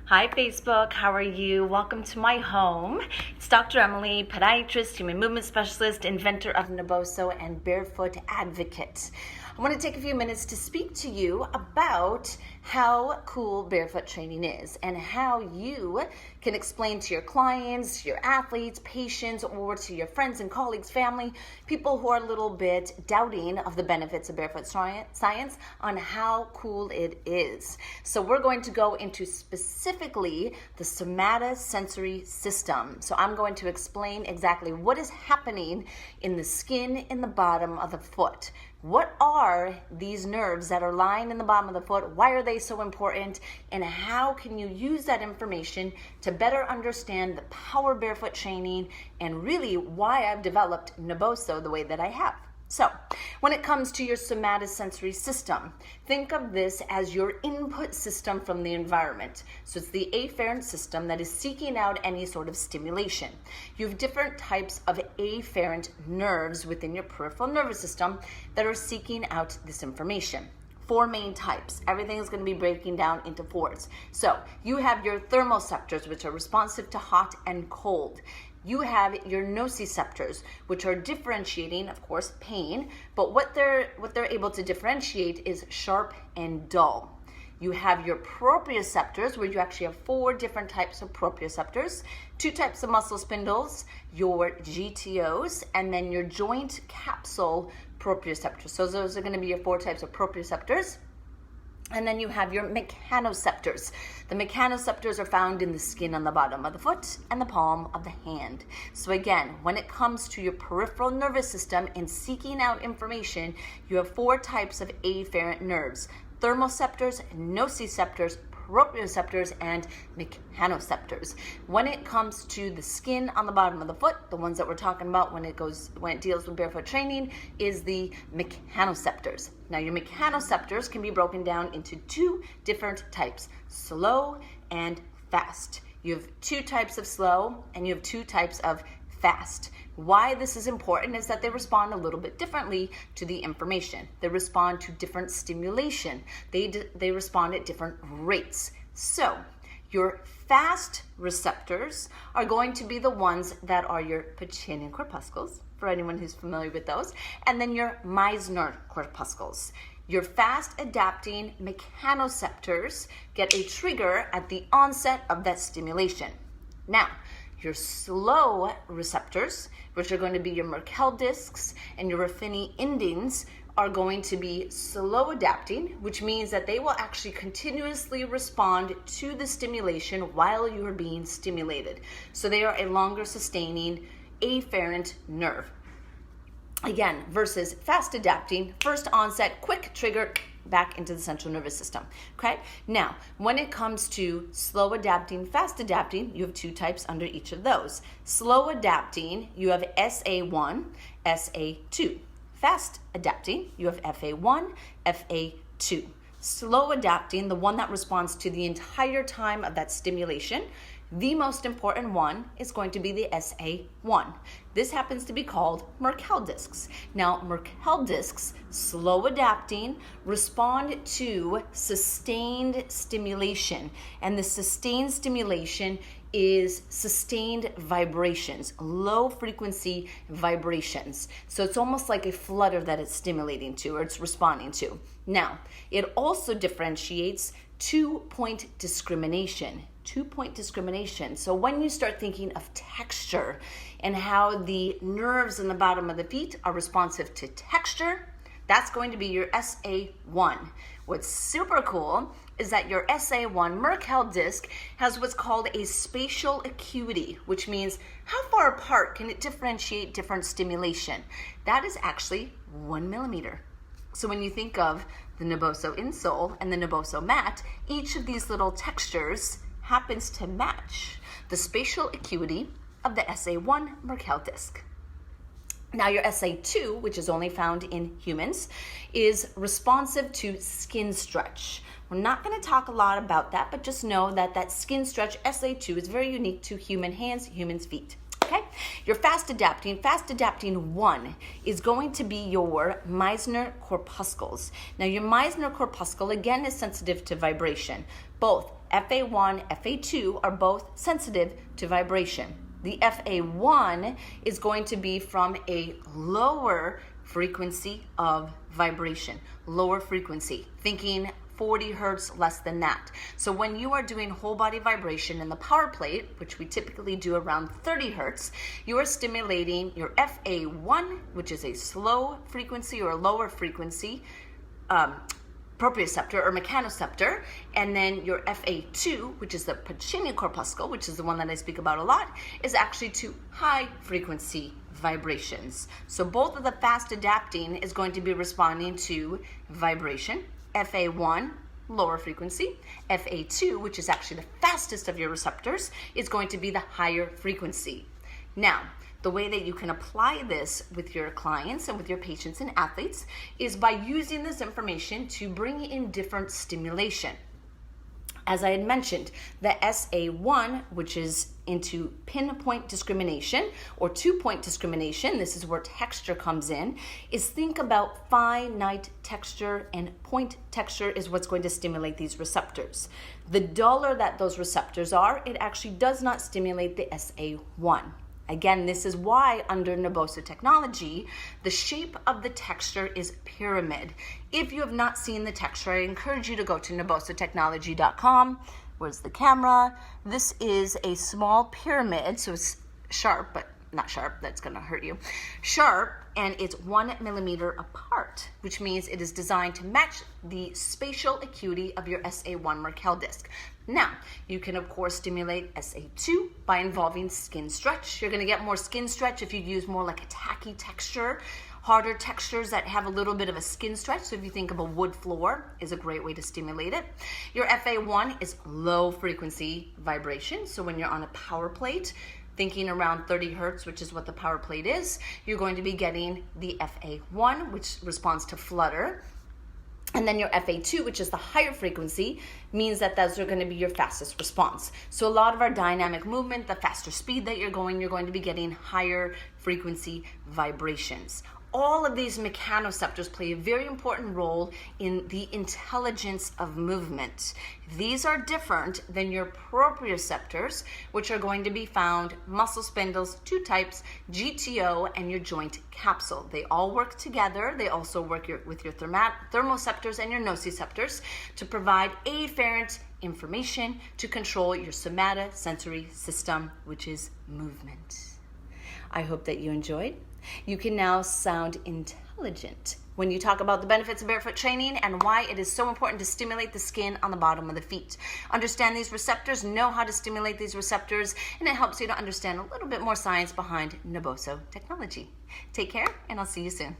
Hi Facebook, how are you? Welcome to my home. It's Dr. Emily, podiatrist, human movement specialist, inventor of Neboso, and Barefoot advocate. I want to take a few minutes to speak to you about how cool barefoot training is and how you can explain to your clients, your athletes, patients, or to your friends and colleagues, family, people who are a little bit doubting of the benefits of barefoot science on how cool it is. So we're going to go into specifically the somatosensory system. So I'm going to explain exactly what is happening in the skin in the bottom of the foot. What are these nerves that are lying in the bottom of the foot? Why are they so important? And how can you use that information to better understand the power of barefoot training and really why I've developed Neboso the way that I have? So, when it comes to your somatosensory system, think of this as your input system from the environment. So it's the afferent system that is seeking out any sort of stimulation. You have different types of afferent nerves within your peripheral nervous system that are seeking out this information. 4 main types. Everything is going to be breaking down into 4s. So you have your thermoceptors, which are responsive to hot and cold. You have your nociceptors, which are differentiating, of course, pain, but what they're able to differentiate is sharp and dull. You have your proprioceptors, where you actually have 4 different types of proprioceptors, 2 types of muscle spindles, your GTOs, and then your joint capsule proprioceptors. So those are going to be your 4 types of proprioceptors. And then you have your mechanoceptors. The mechanoceptors are found in the skin on the bottom of the foot and the palm of the hand. So again, when it comes to your peripheral nervous system and seeking out information, you have 4 types of afferent nerves: thermoceptors, nociceptors, proprioceptors, and mechanoceptors. When it comes to the skin on the bottom of the foot, the ones that we're talking about when it deals with barefoot training is the mechanoceptors. Now your mechanoceptors can be broken down into 2 different types: slow and fast. You have 2 types of slow and you have 2 types of fast. Why this is important is that they respond a little bit differently to the information. They respond to different stimulation. They respond at different rates. So your fast receptors are going to be the ones that are your Pacinian corpuscles, for anyone who's familiar with those, and then your Meissner corpuscles. Your fast adapting mechanoceptors get a trigger at the onset of that stimulation. Now, your slow receptors, which are going to be your Merkel disks and your Raffini endings, are going to be slow adapting, which means that they will actually continuously respond to the stimulation while you are being stimulated. So they are a longer sustaining afferent nerve. Again, versus fast adapting, first onset, quick trigger, back into the central nervous system. Okay? Now, when it comes to slow adapting, fast adapting, you have 2 types under each of those. Slow adapting, you have SA1, SA2. Fast adapting, you have FA1, FA2. Slow adapting, the one that responds to the entire time of that stimulation, the most important one is going to be the SA1. This happens to be called Merkel disks. Now, Merkel disks, slow adapting, respond to sustained stimulation. And the sustained stimulation is sustained vibrations, low frequency vibrations. So it's almost like a flutter that it's stimulating to, or it's responding to. Now, it also differentiates 2-point discrimination. 2-point discrimination. So when you start thinking of texture and how the nerves in the bottom of the feet are responsive to texture, that's going to be your SA1. What's super cool is that your SA1 Merkel disc has what's called a spatial acuity, which means how far apart can it differentiate different stimulation. That is actually 1 millimeter. So when you think of the Neboso insole and the Neboso mat, each of these little textures happens to match the spatial acuity of the SA1 Merkel disc. Now your SA2, which is only found in humans, is responsive to skin stretch. We're not going to talk a lot about that, but just know that that skin stretch SA2 is very unique to human hands, human feet. Okay, your fast adapting 1 is going to be your Meissner corpuscles. Now your Meissner corpuscle again is sensitive to vibration. Both FA1, FA2 are both sensitive to vibration. The FA1 is going to be from a lower frequency of vibration, lower frequency, thinking 40 hertz, less than that. So when you are doing whole body vibration in the power plate, which we typically do around 30 hertz, you are stimulating your FA1, which is a slow frequency or a lower frequency proprioceptor or mechanoceptor, and then your FA2, which is the Pacini corpuscle, which is the one that I speak about a lot, is actually to high frequency vibrations. So both of the fast adapting is going to be responding to vibration. FA1, lower frequency. FA2, which is actually the fastest of your receptors, is going to be the higher frequency. Now, the way that you can apply this with your clients and with your patients and athletes is by using this information to bring in different stimulation. As I had mentioned, the SA1, which is into pinpoint discrimination or 2-point discrimination, this is where texture comes in, is think about finite texture, and point texture is what's going to stimulate these receptors. The duller that those receptors are, it actually does not stimulate the SA1. Again, this is why under Nerboso technology, the shape of the texture is pyramid. If you have not seen the texture, I encourage you to go to nerbosotechnology.com. Where's the camera? This is a small pyramid, so it's sharp, but not sharp, that's gonna hurt you. Sharp, and it's 1 millimeter apart, which means it is designed to match the spatial acuity of your SA1 Merkel disk. Now, you can of course stimulate SA2 by involving skin stretch. You're gonna get more skin stretch if you use more like a tacky texture, harder textures that have a little bit of a skin stretch. So if you think of a wood floor is a great way to stimulate it. Your FA1 is low frequency vibration. So when you're on a power plate, thinking around 30 hertz, which is what the power plate is, you're going to be getting the FA1, which responds to flutter. And then your FA2, which is the higher frequency, means that those are going to be your fastest response. So a lot of our dynamic movement, the faster speed that you're going to be getting higher frequency vibrations. All of these mechanoceptors play a very important role in the intelligence of movement. These are different than your proprioceptors, which are going to be found muscle spindles, 2 types, GTO and your joint capsule. They all work together. They also work with your thermoceptors and your nociceptors to provide afferent information to control your somatosensory system, which is movement. I hope that you enjoyed. You can now sound intelligent when you talk about the benefits of barefoot training and why it is so important to stimulate the skin on the bottom of the feet. Understand these receptors, know how to stimulate these receptors, and it helps you to understand a little bit more science behind Nerboso technology. Take care, and I'll see you soon.